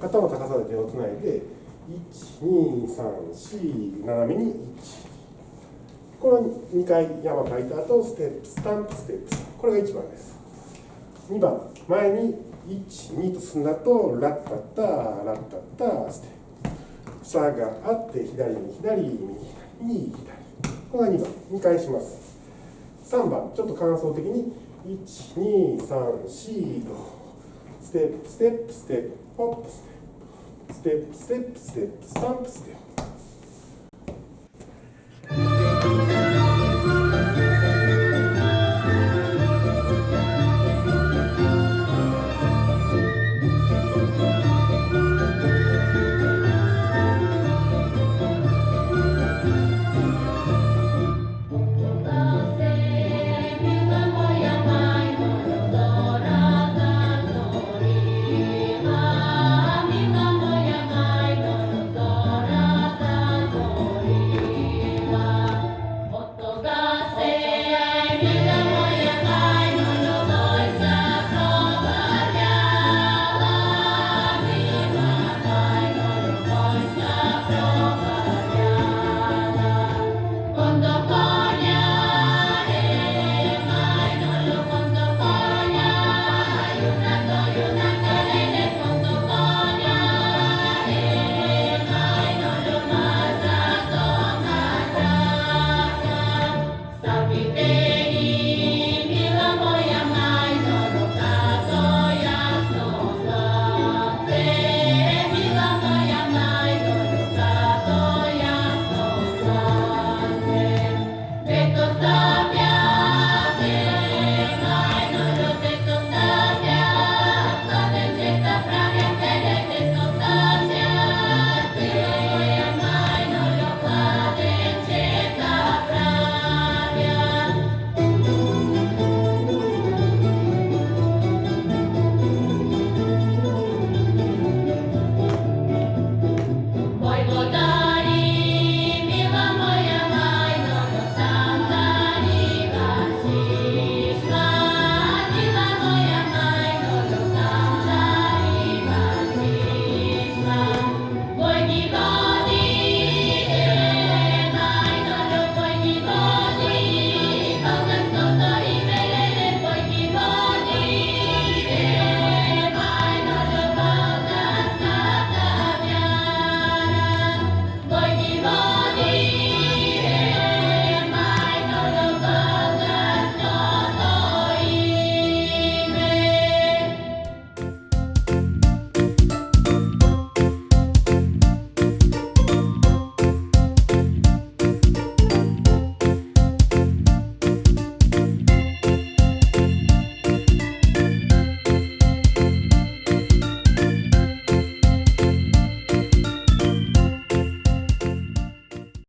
肩の高さで手をつないで、1、2、3、4、斜めに1。この2回山書いた後、ステップ、スタンプ、ステップ。これが1番です。2番、前に1、2と進んだと、ラッタッタ、ラッタッタ、ステップ。下があって、左に左、右左。これが2番、2回します。3番、ちょっと感想的に、1、2、3、4、5。ステップ、ステップ、ステップ、ホップ、ステップ、ステップ、ステップ、スタンプ、ステップ。Beto